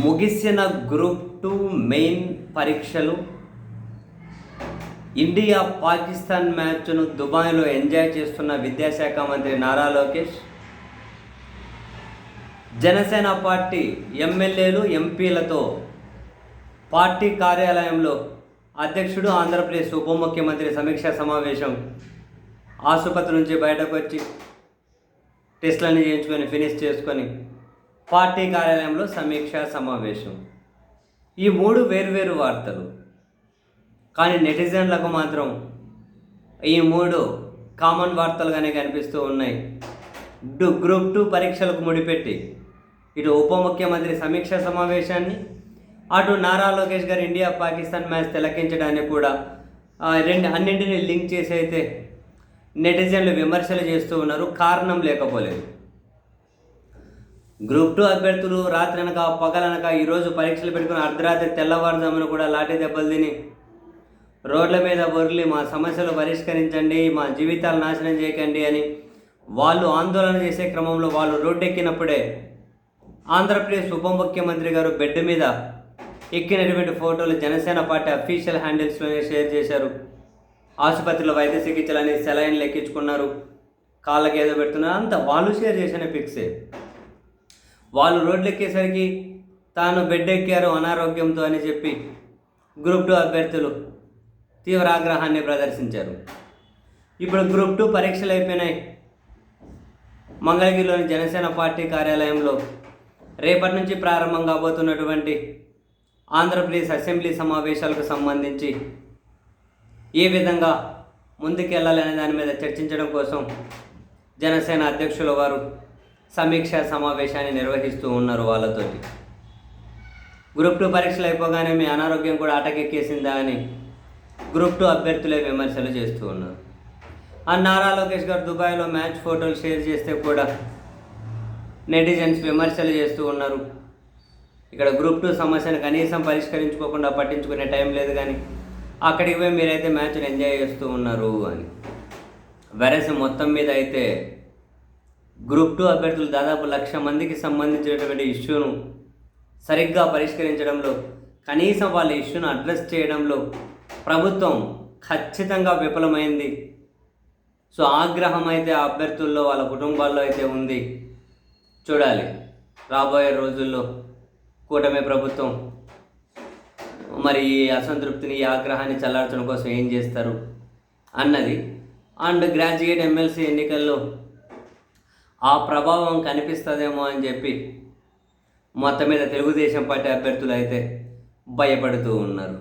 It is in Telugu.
ముగిసిన గ్రూప్ 2 మెయిన్ పరీక్షలు, ఇండియా పాకిస్తాన్ మ్యాచ్ను దుబాయ్లో ఎంజాయ్ చేస్తున్న విద్యాశాఖ మంత్రి నారా లోకేష్, జనసేన పార్టీ ఎమ్మెల్యేలు ఎంపీలతో పార్టీ కార్యాలయంలో అధ్యక్షుడు ఆంధ్రప్రదేశ్ ఉప ముఖ్యమంత్రి సమీక్షా సమావేశం. ఆసుపత్రి నుంచి బయటకు వచ్చి టెస్టులన్నీ చేయించుకొని ఫినిష్ చేసుకొని పార్టీ కార్యాలయంలో సమీక్షా సమావేశం. ఈ 3 వేర్వేరు వార్తలు, కానీ నెటిజన్లకు మాత్రం ఈ 3 కామన్ వార్తలుగానే కనిపిస్తూ ఉన్నాయి. గ్రూప్ 2 పరీక్షలకు ముడిపెట్టి ఇటు ఉప ముఖ్యమంత్రి సమీక్షా సమావేశాన్ని, అటు నారా లోకేష్ గారు ఇండియా పాకిస్తాన్ మ్యాచ్ తిలకించడానికి కూడా అన్నింటినీ లింక్ చేసి అయితే నెటిజన్లు విమర్శలు చేస్తూ ఉన్నారు. కారణం లేకపోలేదు. గ్రూప్ 2 అభ్యర్థులు రాత్రనక పగలనక ఈరోజు పరీక్షలు పెట్టుకుని అర్ధరాత్రి తెల్లవారుజామున కూడా లాఠీ దెబ్బలు తిని రోడ్ల మీద బొర్లి మా సమస్యలు పరిష్కరించండి, మా జీవితాలు నాశనం చేయకండి అని వాళ్ళు ఆందోళన చేసే క్రమంలో వాళ్ళు రోడ్డెక్కినప్పుడే ఆంధ్రప్రదేశ్ ఉప ముఖ్యమంత్రి గారు బెడ్ మీద ఎక్కినటువంటి ఫోటోలు జనసేన పార్టీ అఫీషియల్ హ్యాండిల్స్లోనే షేర్ చేశారు. ఆసుపత్రిలో వైద్య చికిత్సలని సెలైన్లు ఎక్కించుకున్నారు, కాళ్ళకి ఏదో పెడుతున్నారు, అంతా వాళ్ళు షేర్ చేసిన పిక్సే. వాళ్ళు రోడ్లు ఎక్కేసరికి తాను బెడ్ ఎక్కారు అనారోగ్యంతో అని చెప్పి గ్రూప్ 2 అభ్యర్థులు తీవ్ర ఆగ్రహాన్ని ప్రదర్శించారు. ఇప్పుడు గ్రూప్ 2 పరీక్షలు అయిపోయినాయి. మంగళగిరిలోని జనసేన పార్టీ కార్యాలయంలో రేపటి నుంచి ప్రారంభం కాబోతున్నటువంటి ఆంధ్రప్రదేశ్ అసెంబ్లీ సమావేశాలకు సంబంధించి ఏ విధంగా ముందుకెళ్ళాలి అనే దాని మీద చర్చించడం కోసం జనసేన అధ్యక్షుల వారు సమీక్షా సమావేశాన్ని నిర్వహిస్తూ ఉన్నారు. వాళ్ళతోటి గ్రూప్ 2 పరీక్షలు అయిపోగానే మీ అనారోగ్యం కూడా అటకెక్కేసిందా అని గ్రూప్ 2 అభ్యర్థులే విమర్శలు చేస్తూ ఉన్నారు. నారా లోకేష్ గారు దుబాయ్లో మ్యాచ్ ఫోటోలు షేర్ చేస్తే కూడా నెటిజన్స్ విమర్శలు చేస్తూ ఉన్నారు. ఇక్కడ గ్రూప్ 2 సమస్యను కనీసం పరిష్కరించుకోకుండా పట్టించుకునే టైం లేదు, కానీ అక్కడికి పోయి మీరైతే మ్యాచ్ని ఎంజాయ్ చేస్తూ ఉన్నారు అని. వెరసి మొత్తం మీద అయితే గ్రూప్ 2 అభ్యర్థులు దాదాపు 1,00,000 మందికి సంబంధించినటువంటి ఇష్యూను సరిగ్గా పరిష్కరించడంలో, కనీసం వాళ్ళ ఇష్యూను అడ్రస్ చేయడంలో ప్రభుత్వం ఖచ్చితంగా విఫలమైంది. సో ఆగ్రహం అయితే ఆ అభ్యర్థుల్లో వాళ్ళ కుటుంబాల్లో అయితే ఉంది. చూడాలి రాబోయే రోజుల్లో కూటమి ప్రభుత్వం మరి ఈ అసంతృప్తిని, ఈ ఆగ్రహాన్ని చల్లార్చడం కోసం ఏం చేస్తారు అన్నది. అండ్ గ్రాడ్యుయేట్ ఎమ్మెల్సీ ఎన్నికల్లో ఆ ప్రభావం కనిపిస్తుందేమో అని చెప్పి మొత్తం మీద తెలుగుదేశం పార్టీ అభ్యర్థులు అయితే భయపడుతూ ఉన్నారు.